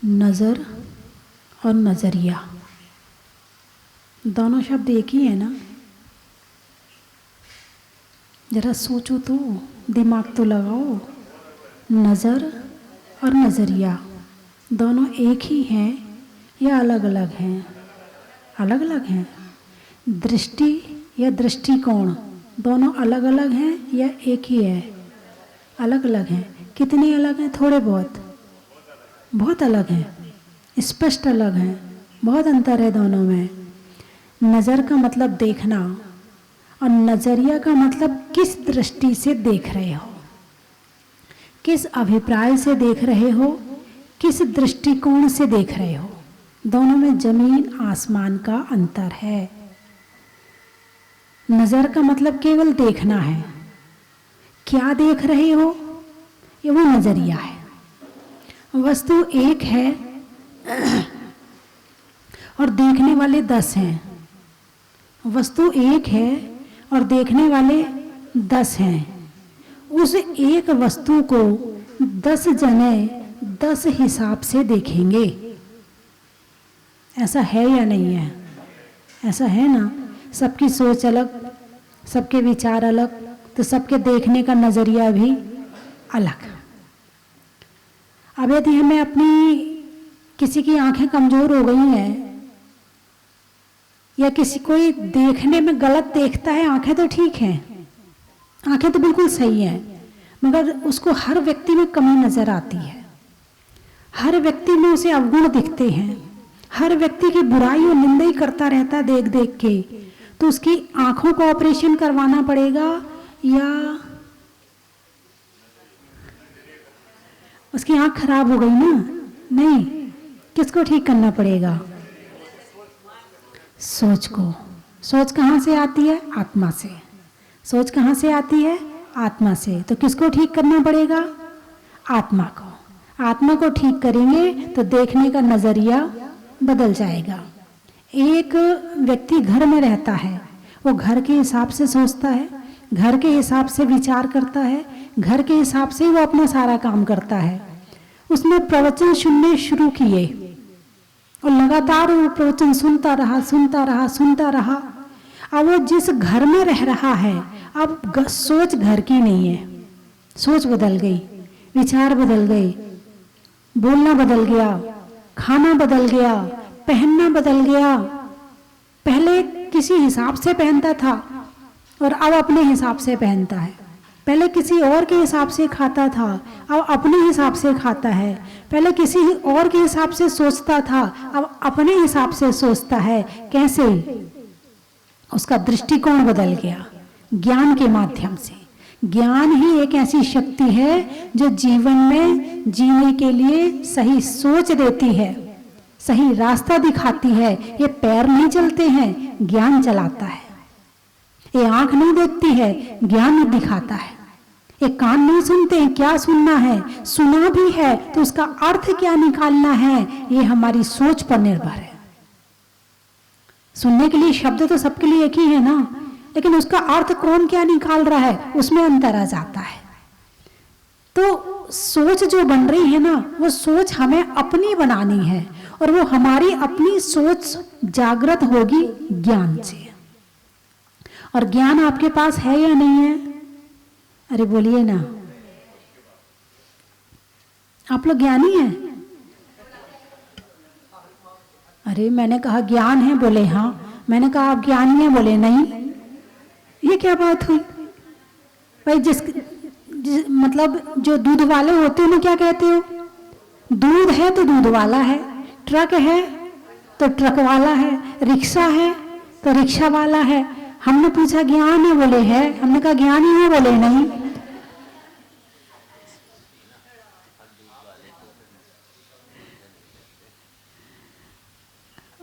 नज़र और नज़रिया दोनों शब्द एक ही है ना? जरा सोचो तो, दिमाग तो लगाओ। नज़र और नज़रिया दोनों एक ही हैं या अलग अलग हैं? अलग अलग हैं। दृष्टि या दृष्टिकोण दोनों अलग अलग हैं या एक ही है? अलग अलग हैं। कितने अलग हैं? थोड़े बहुत, बहुत अलग हैं, स्पष्ट अलग हैं, बहुत अंतर है दोनों में। नज़र का मतलब देखना और नज़रिया का मतलब किस दृष्टि से देख रहे हो, किस अभिप्राय से देख रहे हो, किस दृष्टिकोण से देख रहे हो। दोनों में जमीन आसमान का अंतर है। नज़र का मतलब केवल देखना है, क्या देख रहे हो ये वो नज़रिया है। वस्तु एक है और देखने वाले 10 हैं। वस्तु एक है और देखने वाले 10 हैं। उस एक वस्तु को 10 जने 10 हिसाब से देखेंगे। ऐसा है या नहीं है? ऐसा है ना? सबकी सोच अलग, सबके विचार अलग, तो सबके देखने का नज़रिया भी अलग। अब यदि हमें अपनी किसी की आंखें कमज़ोर हो गई हैं या किसी कोई देखने में गलत देखता है, आंखें तो ठीक हैं, आंखें तो बिल्कुल सही हैं, मगर उसको हर व्यक्ति में कमी नज़र आती है, हर व्यक्ति में उसे अवगुण दिखते हैं, हर व्यक्ति की बुराई और निंदा ही करता रहता है देख देख के, तो उसकी आंखों को ऑपरेशन करवाना पड़ेगा या उसकी आंख खराब हो गई ना? नहीं, किसको ठीक करना पड़ेगा? सोच को। सोच कहाँ से आती है? आत्मा से। सोच कहाँ से आती है? आत्मा से। तो किसको ठीक करना पड़ेगा? आत्मा को। आत्मा को ठीक करेंगे तो देखने का नज़रिया बदल जाएगा। एक व्यक्ति घर में रहता है, वो घर के हिसाब से सोचता है, घर के हिसाब से विचार करता है, घर के हिसाब से वो अपना सारा काम करता है। उसने प्रवचन सुनने शुरू किए और लगातार वो प्रवचन सुनता रहा, सुनता रहा, सुनता रहा। अब वो जिस घर में रह रहा है, अब सोच घर की नहीं है, सोच बदल गई, विचार बदल गए, बोलना बदल गया, खाना बदल गया, पहनना बदल गया। पहले किसी हिसाब से पहनता था और अब अपने हिसाब से पहनता है। पहले किसी और के हिसाब से खाता था, अब अपने हिसाब से खाता है। पहले किसी और के हिसाब से सोचता था, अब अपने हिसाब से सोचता है। कैसे? उसका दृष्टिकोण बदल गया ज्ञान के माध्यम से। ज्ञान ही एक ऐसी शक्ति है जो जीवन में जीने के लिए सही सोच देती है, सही रास्ता दिखाती है। ये पैर नहीं चलते हैं, ज्ञान चलाता है। ये आंख नहीं देखती है, ज्ञान दिखाता है। ये कान नहीं सुनते हैं, क्या सुनना है, सुना भी है तो उसका अर्थ क्या निकालना है, ये हमारी सोच पर निर्भर है। सुनने के लिए शब्द तो सबके लिए एक ही है ना, लेकिन उसका अर्थ कौन क्या निकाल रहा है, उसमें अंतर आ जाता है। तो सोच जो बन रही है ना, वो सोच हमें अपनी बनानी है और वो हमारी अपनी सोच जागृत होगी ज्ञान से। और ज्ञान आपके पास है या नहीं है? अरे बोलिए ना, आप लोग ज्ञानी हैं? अरे मैंने कहा ज्ञान है, बोले हाँ। मैंने कहा आप ज्ञानी हैं, बोले नहीं। ये क्या बात हुई भाई? मतलब जो दूध वाले होते हैं ना, क्या कहते हो? दूध है तो दूध वाला है, ट्रक है तो ट्रक वाला है, रिक्शा है तो रिक्शा वाला है। हमने पूछा ज्ञान है, बोले है। हमने कहा ज्ञानी है, बोले नहीं।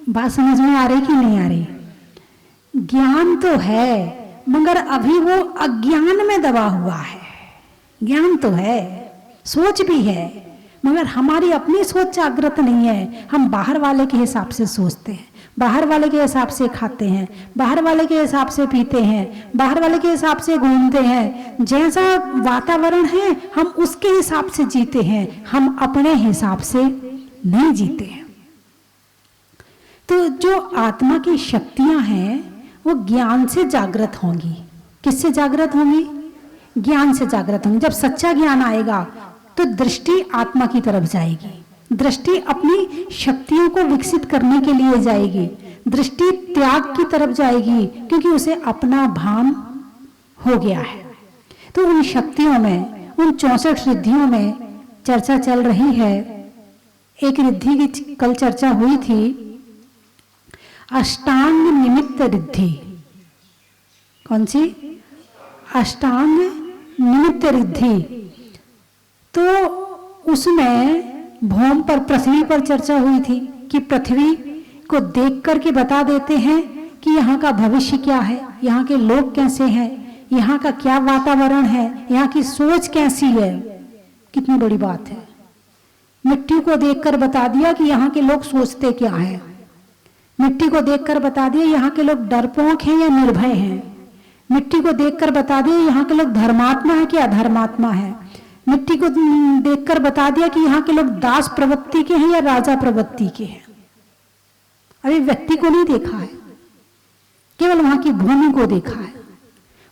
बात समझ में आ रही कि नहीं आ रही? ज्ञान तो है, मगर अभी वो अज्ञान में दबा हुआ है। ज्ञान तो है, सोच भी है, मगर हमारी अपनी सोच जागृत नहीं है। हम बाहर वाले के हिसाब से सोचते हैं, बाहर वाले के हिसाब से खाते हैं, बाहर वाले के हिसाब से पीते हैं, बाहर वाले के हिसाब से घूमते हैं। जैसा वातावरण है हम उसके हिसाब से जीते हैं, हम अपने हिसाब से नहीं जीते हैं। तो जो आत्मा की शक्तियां हैं वो ज्ञान से जागृत होंगी। किससे जागृत होंगी? ज्ञान से जागृत होंगी। जब सच्चा ज्ञान आएगा तो दृष्टि आत्मा की तरफ जाएगी, दृष्टि अपनी शक्तियों को विकसित करने के लिए जाएगी, दृष्टि त्याग की तरफ जाएगी, क्योंकि उसे अपना भान हो गया है। तो उन शक्तियों में, उन 64 रिद्धियों में चर्चा चल रही है। एक रिद्धि की कल चर्चा हुई थी, अष्टांग निमित्त रिद्धि। कौन सी? अष्टांग निमित्त रिद्धि। तो उसमें भौम पर, पृथ्वी पर चर्चा हुई थी कि पृथ्वी को देख करके बता देते हैं कि यहाँ का भविष्य क्या है, यहाँ के लोग कैसे हैं, यहाँ का क्या वातावरण है, यहाँ की सोच कैसी है। कितनी बड़ी बात है। मिट्टी को देखकर बता दिया कि यहाँ के लोग सोचते क्या हैं। मिट्टी को देखकर बता दिया यहाँ के लोग डरपोक हैं या निर्भय हैं। मिट्टी को देखकर बता दिया यहाँ के लोग धर्मात्मा है कि अधर्मात्मा है। मिट्टी को देखकर बता दिया कि यहाँ के लोग दास प्रवृत्ति के हैं या राजा प्रवृत्ति के हैं। अभी व्यक्ति को नहीं देखा है, केवल वहां की भूमि को देखा है।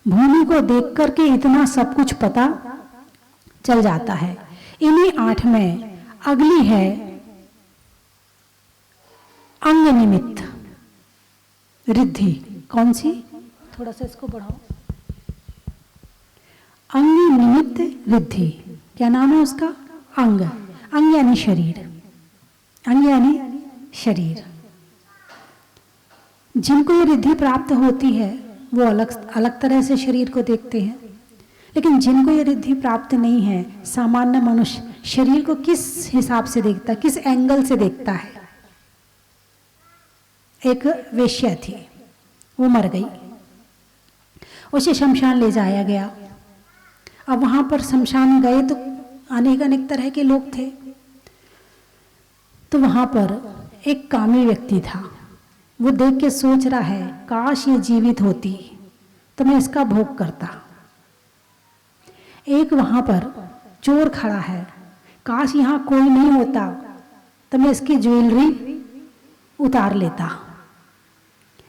भूमि को देख करके इतना सब कुछ पता चल जाता है। इन्हीं 8 में अगली है अंग निमित्त रिद्धि। कौन सी? थोड़ा सा इसको बढ़ाओ। अंग निमित्त रिद्धि। क्या नाम है उसका? अंग। अंग यानी शरीर, अंग यानी शरीर। जिनको ये रिद्धि प्राप्त होती है वो अलग अलग तरह से शरीर को देखते हैं, लेकिन जिनको ये रिद्धि प्राप्त नहीं है, सामान्य मनुष्य शरीर को किस हिसाब से देखता, किस एंगल से देखता है। एक वेश्या थी, वो मर गई, उसे शमशान ले जाया गया। अब वहां पर शमशान गए तो अनेक अनेक तरह के लोग थे। तो वहां पर एक कामी व्यक्ति था। वो देख के सोच रहा है, काश ये जीवित होती तो मैं इसका भोग करता। एक वहां पर चोर खड़ा है, काश यहाँ कोई नहीं होता तो मैं इसकी ज्वेलरी उतार लेता।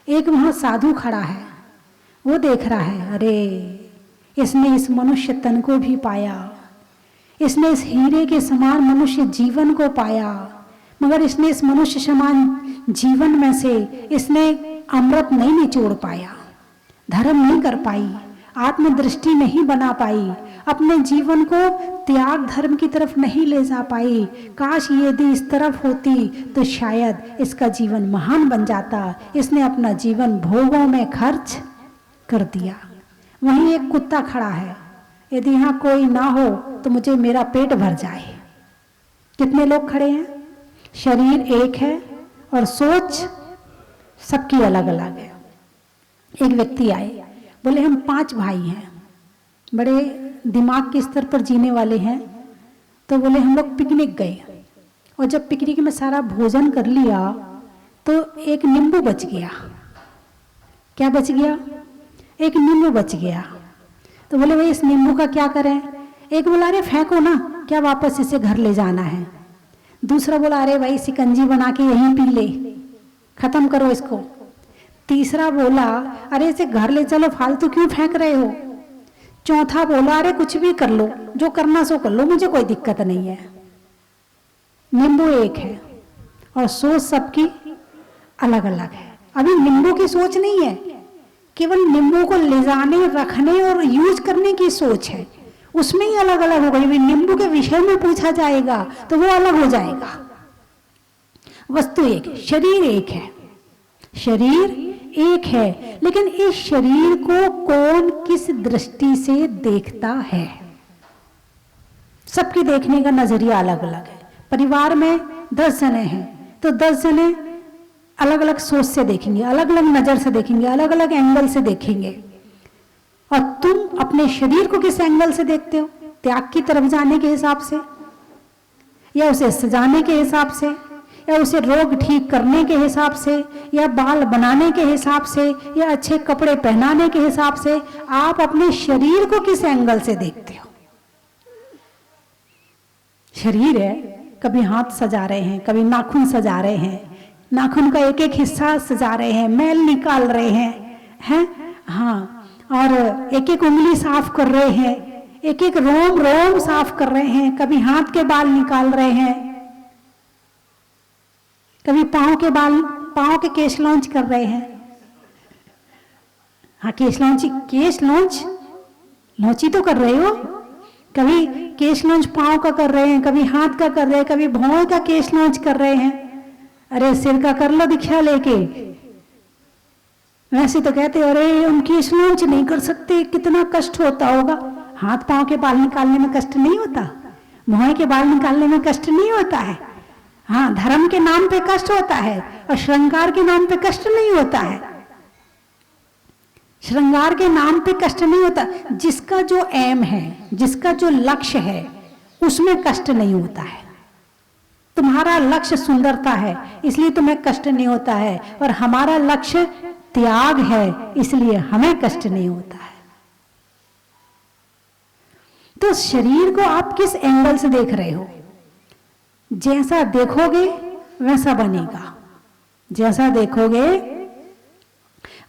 एक वहां साधु खड़ा है, वो देख रहा है, अरे इसने इस मनुष्य तन को भी पाया, इसने इस हीरे के समान मनुष्य जीवन को पाया, मगर इसने इस मनुष्य समान जीवन में से इसने अमृत नहीं निचोड़ पाया, धर्म नहीं कर पाई, आत्मदृष्टि नहीं बना पाई, अपने जीवन को त्याग धर्म की तरफ नहीं ले जा पाई। काश यदि इस तरफ होती तो शायद इसका जीवन महान बन जाता। इसने अपना जीवन भोगों में खर्च कर दिया। वहीं एक कुत्ता खड़ा है, यदि यहाँ कोई ना हो तो मुझे मेरा पेट भर जाए। कितने लोग खड़े हैं? शरीर एक है और सोच सबकी अलग अलग है। एक व्यक्ति आए, बोले हम 5 भाई हैं, बड़े दिमाग के स्तर पर जीने वाले हैं। तो बोले हम लोग पिकनिक गए, और जब पिकनिक में सारा भोजन कर लिया तो एक नींबू बच गया। क्या बच गया? एक नींबू बच गया। तो बोले भाई इस नींबू का क्या करें? एक बोला अरे फेंको ना, क्या वापस इसे घर ले जाना है। दूसरा बोला अरे भाई शिकंजी बना के यहीं पी ले, खत्म करो इसको। तीसरा बोला अरे इसे घर ले चलो, फालतू क्यों फेंक रहे हो। चौथा बोला अरे कुछ भी कर लो, जो करना सो कर लो, मुझे कोई दिक्कत नहीं है। नींबू एक है और सोच सबकी अलग अलग है। अभी नींबू की सोच नहीं है, केवल नींबू को ले जाने, रखने और यूज करने की सोच है, उसमें ही अलग अलग हो गई। नींबू के विषय में पूछा जाएगा तो वो अलग हो जाएगा। वस्तु एक है, शरीर एक है, शरीर एक है, लेकिन इस शरीर को कौन किस दृष्टि से देखता है, सबकी देखने का नजरिया अलग अलग है। परिवार में 10 जने हैं तो 10 जने अलग अलग सोच से देखेंगे, अलग अलग नजर से देखेंगे, अलग अलग एंगल से देखेंगे। और तुम अपने शरीर को किस एंगल से देखते हो? त्याग की तरफ जाने के हिसाब से, या उसे सजाने के हिसाब से, या उसे रोग ठीक करने के हिसाब से, या बाल बनाने के हिसाब से, या अच्छे कपड़े पहनाने के हिसाब से। आप अपने शरीर को किस एंगल से देखते हो? शरीर है, कभी हाथ सजा रहे हैं, कभी नाखून सजा रहे हैं, नाखून का एक एक हिस्सा सजा रहे हैं, मैल निकाल रहे हैं, हाँ, और एक एक उंगली साफ कर रहे हैं, एक एक रोम रोम साफ कर रहे हैं, कभी हाथ के बाल निकाल रहे हैं, कभी पाँव के बाल, पाँव के केश लॉन्च कर रहे हैं। हाँ, केश लॉन्च लॉन्ची तो कर रहे हो, कभी केश लॉन्च पाँव का कर रहे हैं, कभी हाथ का कर रहे हैं, कभी भौं का केश लॉन्च कर रहे हैं। अरे सिर का कर लो दीक्षा लेके। वैसे तो कहते अरे हम केश लॉन्च नहीं कर सकते, कितना कष्ट होता होगा। हाथ पाँव के बाल निकालने में कष्ट नहीं होता, भौं के बाल निकालने में कष्ट नहीं होता है। हाँ, धर्म के नाम पे कष्ट होता है और श्रृंगार के नाम पे कष्ट नहीं होता है। श्रृंगार के नाम पे कष्ट नहीं होता। जिसका जो एम है, जिसका जो लक्ष्य है, उसमें कष्ट नहीं होता है। तुम्हारा लक्ष्य सुंदरता है, इसलिए तुम्हें कष्ट नहीं होता है, और हमारा लक्ष्य त्याग है, इसलिए हमें कष्ट नहीं होता है। तो शरीर को आप किस एंगल से देख रहे हो? जैसा देखोगे वैसा बनेगा, जैसा देखोगे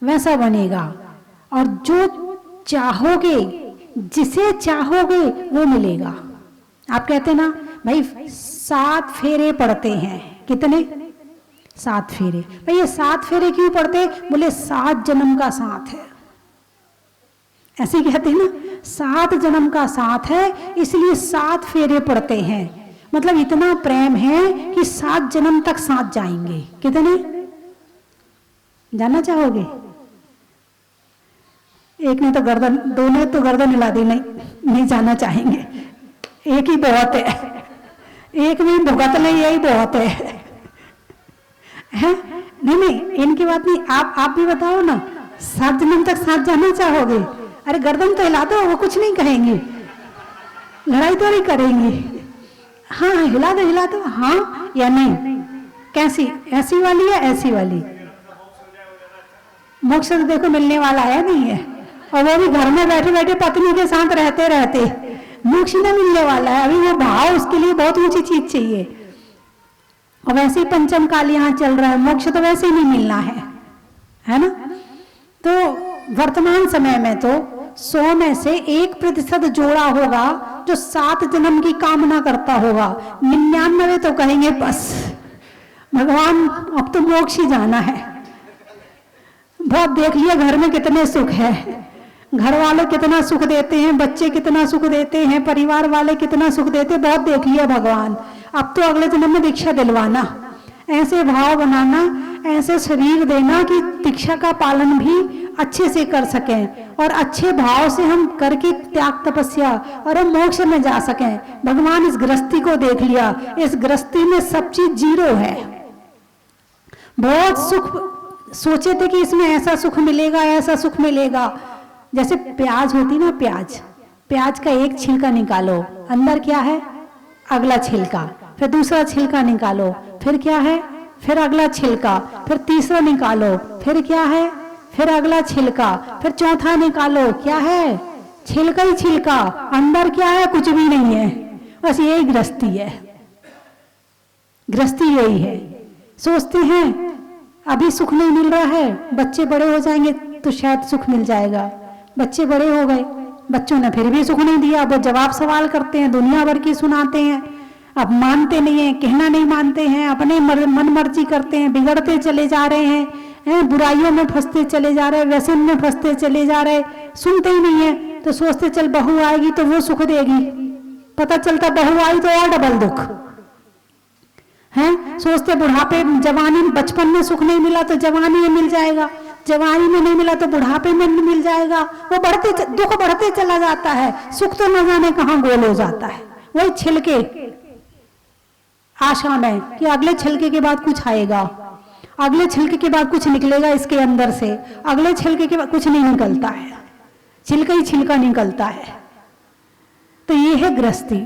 वैसा बनेगा, और जो चाहोगे, जिसे चाहोगे वो मिलेगा। आप कहते ना भाई 7 फेरे पड़ते हैं, कितने? 7 फेरे। भाई ये 7 फेरे क्यों पड़ते? बोले 7 जन्म का साथ है। ऐसे कहते हैं ना, 7 जन्म का साथ है, इसलिए 7 फेरे पड़ते हैं। मतलब इतना प्रेम है कि 7 जन्म तक साथ जाएंगे। कितने जाना चाहोगे? एक ने तो गर्दन, दो ने तो गर्दन हिला दी, नहीं जाना चाहेंगे। एक ही बहुत है, एक में भुगत ले, यही बहुत है? नहीं, इनकी बात नहीं। आप भी बताओ ना, 7 जन्म तक साथ जाना चाहोगे? अरे गर्दन तो हिला दो, वो कुछ नहीं कहेंगी, लड़ाई तो नहीं करेंगी। हाँ, हिला दो, हाँ या नहीं? कैसी, ऐसी वाली या ऐसी वाली? मोक्ष तो देखो मिलने वाला है नहीं है, और वो भी घर में बैठे बैठे पत्नी के साथ रहते रहते मोक्ष न मिलने वाला है। अभी वो भाव, उसके लिए बहुत ऊंची चीज चाहिए। और वैसे ही पंचम काल यहाँ चल रहा है, मोक्ष तो वैसे ही नहीं मिलना है ना? तो वर्तमान समय में तो 100 में से 1% जोड़ा होगा जो 7 जन्म की कामना करता होगा। 99 तो कहेंगे बस भगवान अब तो मोक्ष ही जाना है। बहुत देख लिया घर में कितने सुख है, घर वाले कितना सुख देते हैं, बच्चे कितना सुख देते हैं, परिवार वाले कितना सुख देते हैं, बहुत देख लिया भगवान। अब तो अगले जन्म में दीक्षा दिलवाना, ऐसे भाव बनाना, ऐसे शरीर देना कि दीक्षा का पालन भी अच्छे से कर सकें, और अच्छे भाव से हम करके त्याग तपस्या और हम मोक्ष में जा सकें। भगवान इस गृहस्थी को देख लिया, इस गृहस्थी में सब चीज जीरो है। बहुत सुख सोचे थे कि इसमें ऐसा सुख मिलेगा, ऐसा सुख मिलेगा। जैसे प्याज होती ना, प्याज का एक छिलका निकालो, अंदर क्या है? अगला छिलका, फिर दूसरा छिलका निकालो, फिर क्या है? फिर अगला छिलका, फिर तीसरा निकालो, फिर क्या है? फिर अगला छिलका, फिर चौथा निकालो, क्या है? छिलका ही छिलका, अंदर क्या है? कुछ भी नहीं है। बस यही गृहस्थी है, गृहस्थी यही है। सोचते हैं अभी सुख नहीं मिल रहा है, बच्चे बड़े हो जाएंगे तो शायद सुख मिल जाएगा। बच्चे बड़े हो गए, बच्चों ने फिर भी सुख नहीं दिया, वो जवाब सवाल करते हैं, दुनिया भर की सुनाते हैं, अब मानते नहीं है, कहना नहीं मानते हैं, अपने मन मर्जी करते हैं, बिगड़ते चले जा रहे हैं, बुराइयों में फंसते चले जा रहे हैं, व्यसन में फंसते चले जा रहे, सुनते ही नहीं है। तो सोचते चल बहू आएगी तो वो सुख देगी, पता चलता बहू आई तो और डबल दुख है। सोचते बुढ़ापे, जवानी, बचपन में सुख नहीं मिला तो जवानी में मिल जाएगा, जवानी में नहीं मिला तो बुढ़ापे में मिल जाएगा। वो दुख बढ़ते चला जाता है, सुख तो न जाने कहां गोल हो जाता है। वही छिलके, आशा में कि अगले छिलके के बाद कुछ आएगा, अगले छिलके के बाद कुछ निकलेगा इसके अंदर से, अगले छिलके के बाद कुछ नहीं निकलता है, छिलका ही छिलका निकलता है। तो ये है गृहस्थी।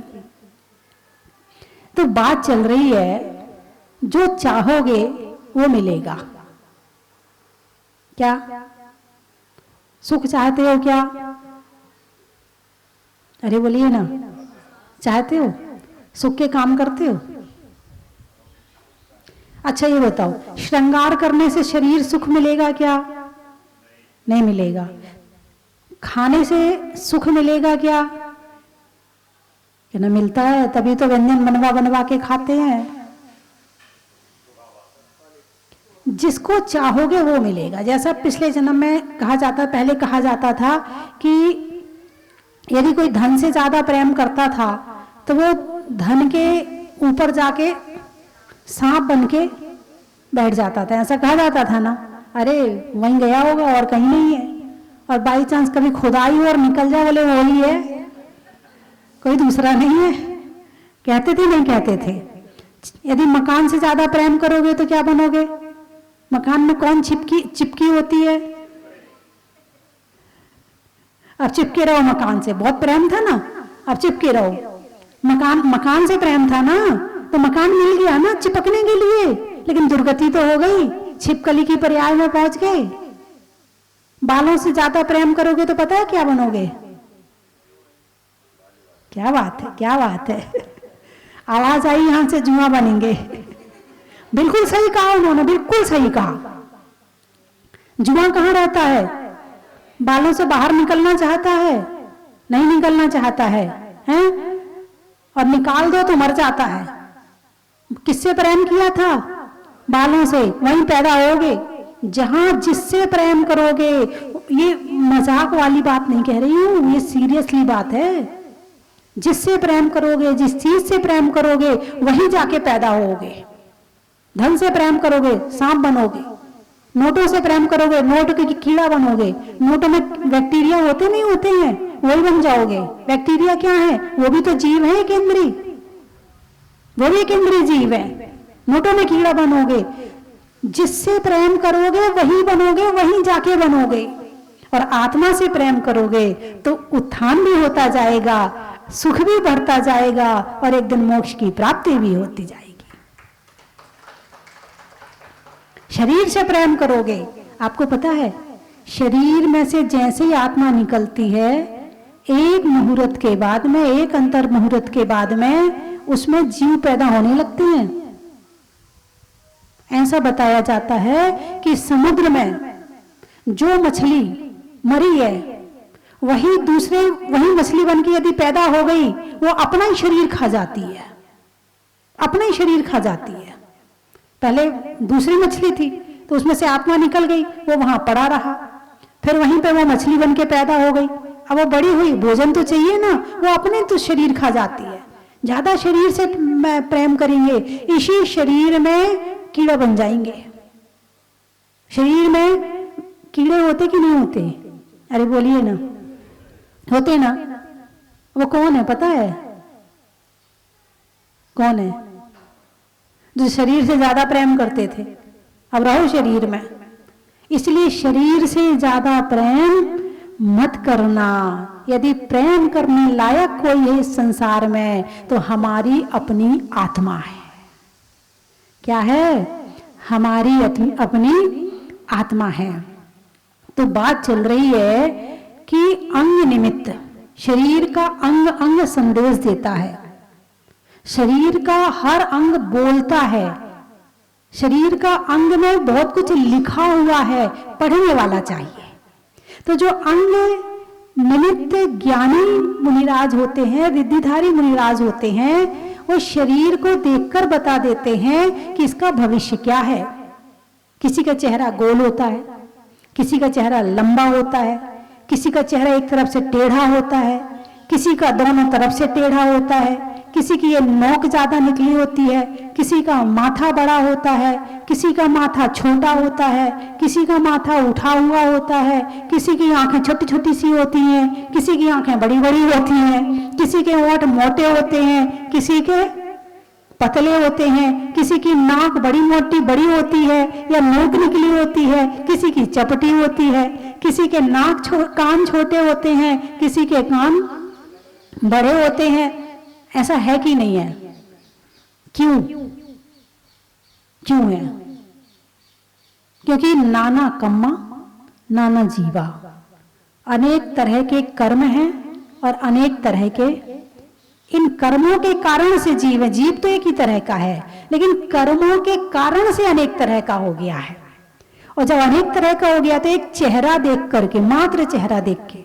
तो बात चल रही है, जो चाहोगे वो मिलेगा। क्या सुख चाहते हो? क्या? अरे बोलिए ना, चाहते हो? सुख के काम करते हो? अच्छा ये बताओ, श्रृंगार करने से शरीर सुख मिलेगा क्या? नहीं मिलेगा। खाने से सुख मिलेगा क्या? कि ना मिलता है, तभी तो व्यंजन बनवा बनवा के खाते हैं। जिसको चाहोगे वो मिलेगा। जैसा पिछले जन्म में कहा जाता, पहले कहा जाता था कि यदि कोई धन से ज्यादा प्रेम करता था तो वो धन के ऊपर जाके सांप बन के बैठ जाता था, ऐसा कहा जाता था ना। अरे वहीं गया होगा और कहीं नहीं है, और बाई चांस कभी खुदाई हो और निकल जाए, बोले वही है, कोई दूसरा नहीं है। कहते थे नहीं कहते थे? यदि मकान से ज्यादा प्रेम करोगे तो क्या बनोगे? मकान में कौन चिपकी होती है? अब चिपके रहो मकान से, बहुत प्रेम था ना, अब चिपके रहो। मकान से प्रेम था ना, तो मकान मिल गया ना चिपकने के लिए, लेकिन दुर्गति तो हो गई, छिपकली की पर्याय में पहुंच गए। बालों से ज्यादा प्रेम करोगे तो पता है क्या बनोगे? क्या बात है, क्या बात है। आवाज आई यहां से, जुआ बनेंगे। बिल्कुल सही कहा उन्होंने, बिल्कुल सही कहा। जुआ कहां रहता है? बालों से बाहर निकलना चाहता है, नहीं निकलना चाहता है, हैं? और निकाल दो तो मर जाता है। किससे प्रेम किया था? बालों से, वहीं पैदा होगे। जहां जिससे प्रेम करोगे, ये मजाक वाली बात नहीं कह रही हूं, ये सीरियसली बात है। जिससे प्रेम करोगे, जिस चीज से प्रेम करोगे, वहीं जाके पैदा होगे। धन से प्रेम करोगे, सांप बनोगे। नोटों से प्रेम करोगे, नोट की कीड़ा बनोगे। नोटों में बैक्टीरिया होते नहीं होते हैं, वही बन जाओगे। बैक्टीरिया क्या है? वो भी तो जीव है, एक इंद्री, वो भी एक इंद्री जीव है। नोटों में कीड़ा बनोगे। जिससे प्रेम करोगे वही बनोगे, वहीं जाके बनोगे। और आत्मा से प्रेम करोगे तो उत्थान भी होता जाएगा, सुख भी बढ़ता जाएगा, और एक दिन मोक्ष की प्राप्ति भी होती जाएगी। शरीर से प्रेम करोगे, आपको पता है शरीर में से जैसे ही आत्मा निकलती है, एक मुहूर्त के बाद में, एक अंतर मुहूर्त के बाद में उसमें जीव पैदा होने लगते हैं। ऐसा बताया जाता है कि समुद्र में जो मछली मरी है, वही मछली बन के यदि पैदा हो गई, वो अपना ही शरीर खा जाती है, अपना ही शरीर खा जाती है। पहले दूसरी मछली थी तो उसमें से आत्मा निकल गई, वो वहां पड़ा रहा, फिर वहीं पे वो मछली बन के पैदा हो गई। अब वो बड़ी हुई, भोजन तो चाहिए ना, वो अपने तो शरीर खा जाती है। ज्यादा शरीर से प्रेम करेंगे, इसी शरीर में कीड़ा बन जाएंगे। शरीर में कीड़े होते कि नहीं होते? अरे बोलिए ना, होते ना। वो कौन है पता है? कौन है? जो शरीर से ज्यादा प्रेम करते थे, अब रहो शरीर में। इसलिए शरीर से ज्यादा प्रेम मत करना। यदि प्रेम करने लायक कोई है इस संसार में तो हमारी अपनी आत्मा है। क्या है? हमारी अपनी आत्मा है। तो बात चल रही है कि अंग निमित्त, शरीर का अंग अंग संदेश देता है। शरीर का हर अंग बोलता है। शरीर का अंग में बहुत कुछ लिखा हुआ है, पढ़ने वाला चाहिए। तो जो अंग निमित्त ज्ञानी मुनिराज होते हैं, रिद्धिधारी मुनिराज होते हैं, वो शरीर को देखकर बता देते हैं कि इसका भविष्य क्या है। किसी का चेहरा गोल होता है, किसी का चेहरा लंबा होता है, किसी का चेहरा एक तरफ से टेढ़ा होता है, किसी का दोनों तरफ से टेढ़ा होता है, किसी की ये नोक ज्यादा निकली होती है, किसी का माथा बड़ा होता है, किसी का माथा छोटा होता है, किसी का माथा उठा हुआ होता है, किसी की आंखें छोटी छोटी सी होती हैं, किसी की आंखें बड़ी बड़ी होती हैं, किसी के होंठ मोटे होते हैं, किसी के पतले होते हैं, किसी की नाक बड़ी मोटी बड़ी होती है या नोक निकली होती है, किसी की चपटी होती है, किसी के कान छोटे होते हैं, किसी के कान बड़े होते हैं। ऐसा है कि नहीं है? क्यों? क्यों है? क्योंकि नाना कम्मा नाना जीवा, अनेक तरह के कर्म हैं और अनेक तरह के इन कर्मों के कारण से जीव है। जीव तो एक ही तरह का है, लेकिन कर्मों के कारण से अनेक तरह का हो गया है। और जब अनेक तरह का हो गया तो एक चेहरा देख करके, मात्र चेहरा देख के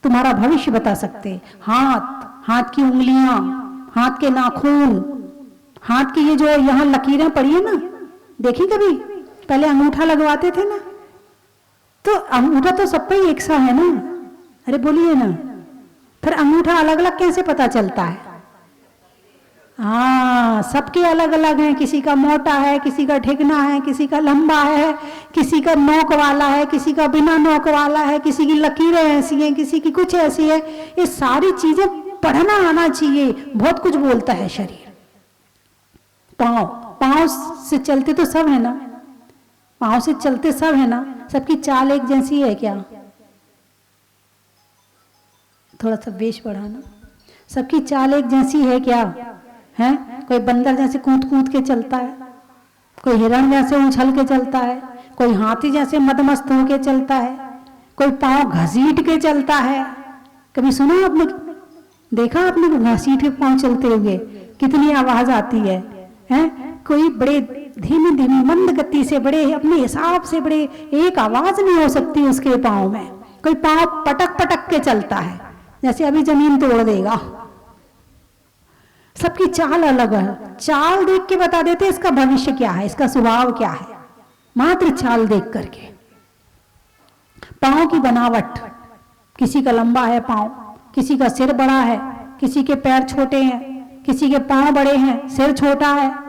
तुम्हारा भविष्य बता सकते। हाथ की उंगलियां, हाथ के नाखून, हाथ की ये जो यहाँ लकीरें पड़ी है ना, देखी कभी? पहले अंगूठा लगवाते थे ना, तो अंगूठा तो सब पे ही एक सा है ना। अरे बोलिए ना, फिर अंगूठा अलग अलग कैसे पता चलता है? हाँ, सबके अलग अलग हैं। किसी का मोटा है, किसी का ठिकना है, किसी का लंबा है, किसी का नोक वाला है, किसी का बिना नोक वाला है, किसी की लकीरें ऐसी हैं, किसी की कुछ ऐसी है। ये सारी चीजें पढ़ना आना चाहिए। बहुत कुछ बोलता है शरीर। पाँव से चलते तो सब है ना, पाँव से चलते सब है ना। सबकी चाल एक जैसी है क्या? थोड़ा सा बेश बढ़ाना। सबकी चाल एक जैसी है क्या? है? कोई बंदर जैसे कूद कूद के चलता है, कोई हिरण जैसे उछल के चलता है, कोई हाथी जैसे मदमस्त होके चलता है, कोई पाँव घसीट के चलता है। कभी सुना आपने? देखा आपने घसीट के पाँव चलते हुए कितनी आवाज आती है? कोई बड़े धीमी धीमी मंद गति से, बड़े अपने हिसाब से, बड़े एक आवाज नहीं हो सकती उसके पाँव में। कोई पाँव पटक पटक के चलता है जैसे अभी जमीन तोड़ देगा। सबकी चाल अलग है। चाल देख के बता देते इसका भविष्य क्या है, इसका स्वभाव क्या है, मात्र चाल देख करके। पाँव की बनावट, किसी का लंबा है पाँव, किसी का सिर बड़ा है, किसी के पैर छोटे हैं, किसी के पाँव बड़े हैं, सिर छोटा है।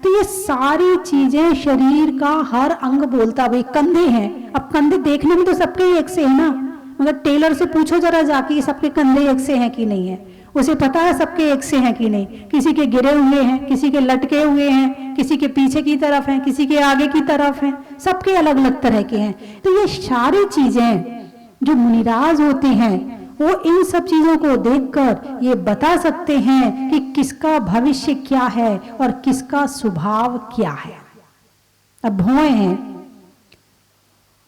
तो ये सारी चीजें शरीर का हर अंग बोलता। भाई कंधे हैं, अब कंधे देखने में तो सबके एक से है ना, मगर टेलर से पूछो जरा जाके सबके कंधे एक से हैं कि नहीं है। उसे पता है सबके एक से हैं कि नहीं। किसी के गिरे हुए हैं, किसी के लटके हुए हैं, किसी के पीछे की तरफ हैं, किसी के आगे की तरफ हैं, सबके अलग अलग तरह के हैं। तो ये सारी चीजें जो मुनिराज होते हैं वो इन सब चीजों को देखकर ये बता सकते हैं कि किसका भविष्य क्या है और किसका स्वभाव क्या है। अब भौएं हैं,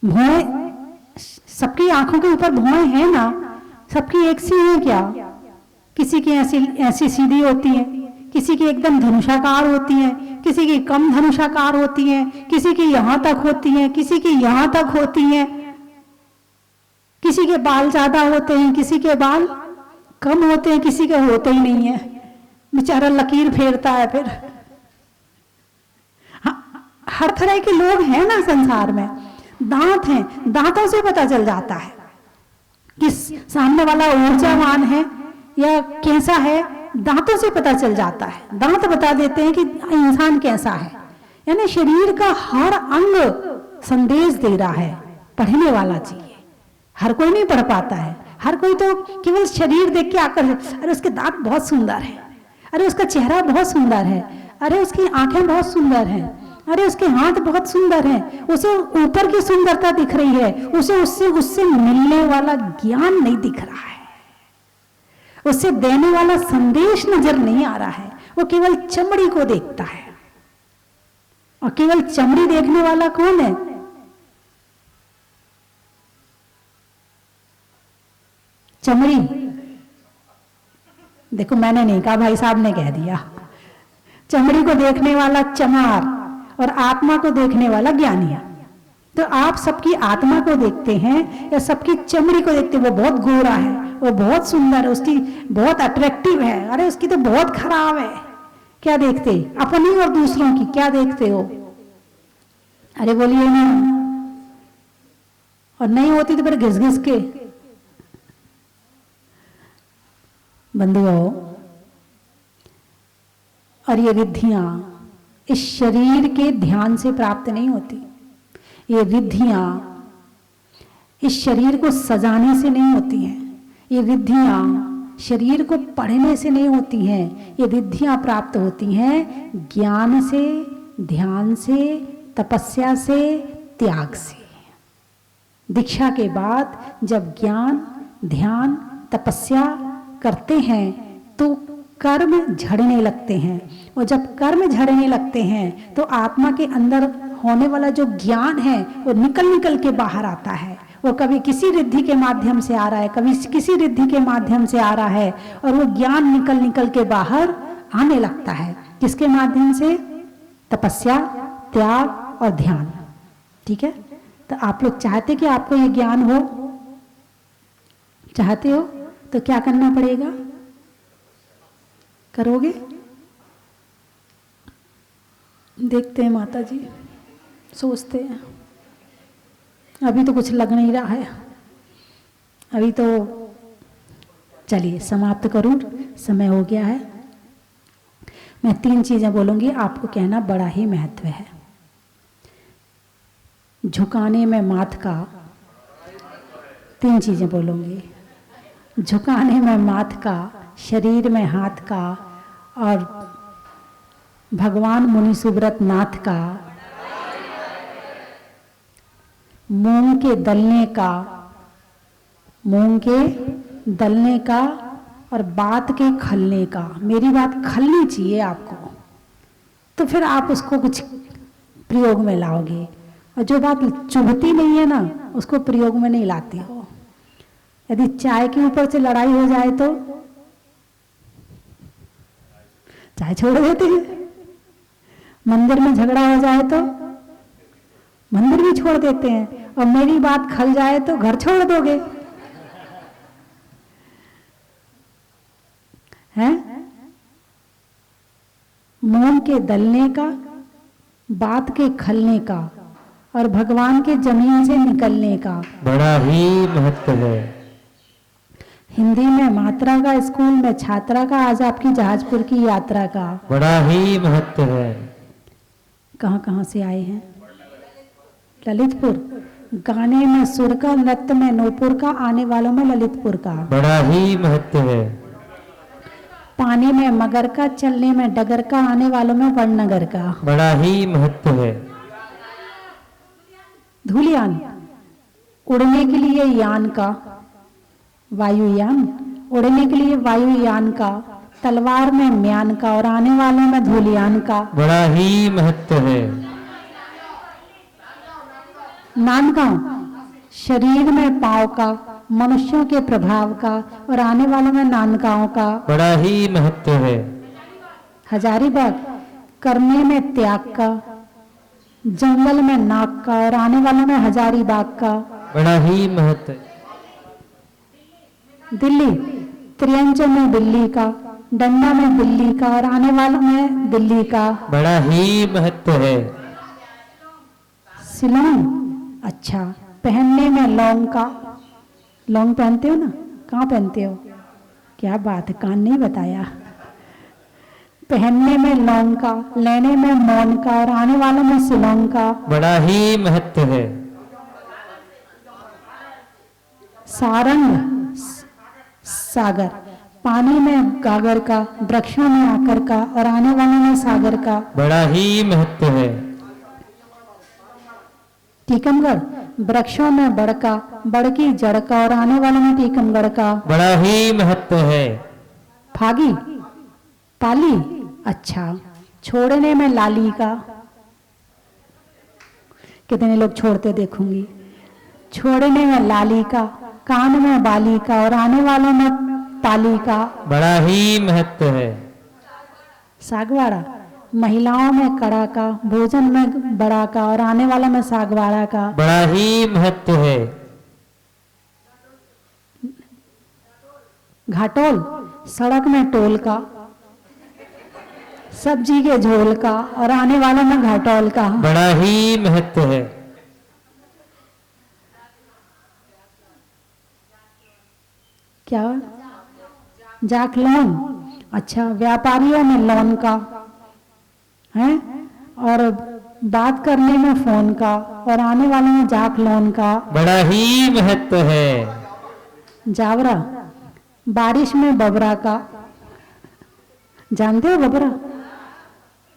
भौएं सबकी आंखों के ऊपर भौएं हैं ना, सबकी एक सी है क्या? किसी की ऐसी सीधी होती है, किसी की एकदम धनुषाकार होती है, किसी की कम धनुषाकार होती है, किसी की यहां तक होती है, किसी की यहां तक होती है, किसी के बाल ज्यादा होते हैं, किसी के बाल कम होते हैं, किसी के होते ही नहीं है, बेचारा लकीर फेरता है। फिर हर तरह के लोग हैं ना संसार में। दांत हैं, दांतों से पता चल जाता है किस सामने वाला ऊर्जावान है या कैसा है, दांतों से पता चल जाता है। दांत बता देते हैं कि इंसान कैसा है। यानी शरीर का हर अंग संदेश दे रहा है। पढ़ने वाला चाहिए, हर कोई नहीं पढ़ पाता है। हर कोई तो केवल शरीर देख के आकर, अरे उसके दांत बहुत सुंदर है, अरे उसका चेहरा बहुत सुंदर है, अरे उसकी आंखें बहुत सुंदर हैं, अरे उसके हाथ बहुत सुंदर हैं, उसे ऊपर की सुंदरता दिख रही है, उसे उससे मिलने वाला ज्ञान नहीं दिख रहा है, उससे देने वाला संदेश नजर नहीं आ रहा है। वो केवल चमड़ी को देखता है। और केवल चमड़ी देखने वाला कौन है? चमड़ी। देखो मैंने नहीं कहा, भाई साहब ने कह दिया। चमड़ी को देखने वाला चमार और आत्मा को देखने वाला ज्ञानी। तो आप सबकी आत्मा को देखते हैं या सबकी चमड़ी को देखते हैं? वो बहुत गोरा है, वो बहुत सुंदर है, उसकी बहुत अट्रैक्टिव है, अरे उसकी तो बहुत खराब है। क्या देखते? अपनी और दूसरों की क्या देखते हो? अरे बोलिए ना। और नहीं होती तो फिर घिस घिस के। बंधुओं, और ये रिद्धियां इस शरीर के ध्यान से प्राप्त नहीं होती। ये रिद्धियां इस शरीर को सजाने से नहीं होती हैं। ये रिद्धियां शरीर को पढ़ने से नहीं होती हैं। ये रिद्धियां प्राप्त होती हैं ज्ञान से, ध्यान से, तपस्या से, त्याग से। दीक्षा के बाद जब ज्ञान, ध्यान, तपस्या करते हैं तो कर्म झड़ने लगते हैं, और जब कर्म झड़ने लगते हैं तो आत्मा के अंदर होने वाला जो ज्ञान है वो निकल निकल के बाहर आता है। वो कभी किसी रिद्धि के माध्यम से आ रहा है, कभी किसी रिद्धि के माध्यम से आ रहा है, और वो ज्ञान निकल निकल के बाहर आने लगता है। किसके माध्यम से? तपस्या, त्याग और ध्यान। ठीक है, तो आप लोग चाहते कि आपको ये ज्ञान हो? चाहते हो तो क्या करना पड़ेगा? करोगे? देखते हैं माता जी, सोचते हैं। अभी तो कुछ लग नहीं रहा है, अभी तो चलिए समाप्त करूं, समय हो गया है। मैं 3 चीजें बोलूंगी, आपको कहना बड़ा ही महत्व है। झुकाने में माथ का, 3 चीजें बोलूंगी। झुकाने में माथ का, शरीर में हाथ का, और भगवान मुनि सुब्रत नाथ का, मूंग के दलने का, मूंग के दलने का, और बात के खलने का। मेरी बात खलनी चाहिए आपको, तो फिर आप उसको कुछ प्रयोग में लाओगे, और जो बात चुभती नहीं है ना उसको प्रयोग में नहीं लाते हो। यदि चाय के ऊपर से लड़ाई हो जाए तो चाय छोड़ देते हैं, मंदिर में झगड़ा हो जाए तो मंदिर भी छोड़ देते हैं, और मेरी बात खल जाए तो घर छोड़ दोगे, हैं? मूंग के दलने का, बात के खलने का, और भगवान के जमीन से निकलने का बड़ा ही महत्व है। हिंदी में मात्रा का, स्कूल में छात्रा का, आज आपकी जहाजपुर की यात्रा का बड़ा ही महत्व है। कहाँ कहाँ से आए हैं? ललितपुर। गाने में सुर का, नृत्य में नूपुर का, आने वालों में ललितपुर का बड़ा ही महत्व है। पानी में मगर का, चलने में डगर का, आने वालों में वड़नगर का बड़ा ही महत्व है। धूलियान, उड़ने के लिए यान का, वायुयान, उड़ने के लिए वायुयान का, तलवार में म्यान का, और आने वालों में धूलियान का बड़ा ही महत्व है। नानगांव, शरीर में पांव का, मनुष्यों के प्रभाव का, और आने वालों में नानगांव का बड़ा ही महत्व है। हजारीबाग, करने में त्याग का, जंगल में नाक का, और आने वालों में हजारीबाग का बड़ा ही महत्व है। दिल्ली, त्रियंच में दिल्ली का, डंडा में दिल्ली का, और आने वालों में दिल्ली का बड़ा ही महत्व है। शिलोंग, अच्छा, पहनने में लौंग का, लौंग पहनते हो ना? कहाँ पहनते हो? क्या बात है, कान नहीं बताया। पहनने में लौंग का, लेने में मौन का, और आने वालों में शिलोंग का बड़ा ही महत्व है। सारंग, सागर, पानी में गागर का, वृक्षों में आकर का, और आने वालों में सागर का बड़ा ही महत्व है। टीकमगढ़, वृक्षों में बड़का, बड़की जड़ का, और आने वालों में टीकमगढ़ का बड़ा ही महत्व है। फागी, पाली, अच्छा, छोड़ने में लाली का, कितने लोग छोड़ते देखूंगी। छोड़ने में लाली का, कान में बाली का, और आने वालों में पाली का बड़ा ही महत्व है। सागवाड़ा, महिलाओं में कड़ा का, भोजन में बड़ा का, और आने वाला में सागवाड़ा का बड़ा ही महत्व है। घाटोल, सड़क में टोल का, सब्जी के झोल का, और आने वाला में घाटोल का बड़ा ही महत्व है। क्या? जाखलोन, अच्छा, व्यापारियों में लोन का है, और बात करने में फोन का, और आने वाले में जाक लोन का बड़ा ही महत्व है। जावरा, बारिश में बबरा का, जानते हो बबरा?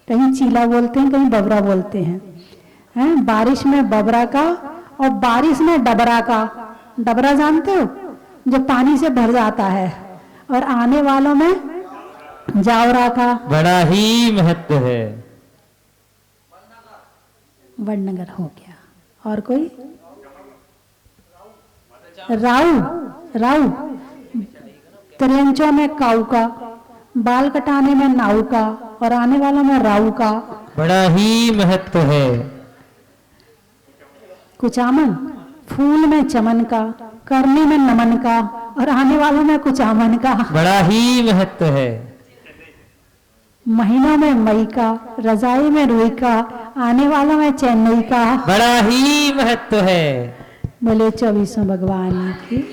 कहीं चीला बोलते हैं, कहीं बबरा बोलते हैं, हैं? बारिश में बबरा का, और बारिश में डबरा का। डबरा जानते हो? जो पानी से भर जाता है। और आने वालों में जावरा का बड़ा ही महत्व है। वडनगर हो गया। और कोई? राऊ, राऊ त्रियंचों में काऊ का, बाल कटाने में नाऊ का और आने वाला में राऊ का। बड़ा ही महत्व है। कुचामन फूल में चमन का, करने में नमन का और आने वालों में कुचामन का। बड़ा ही महत्व है। महीनों में मई का, रजाई में रुई का, आने वालों में चेन्नई का। बड़ा ही महत्व है। बोले 24 भगवान की।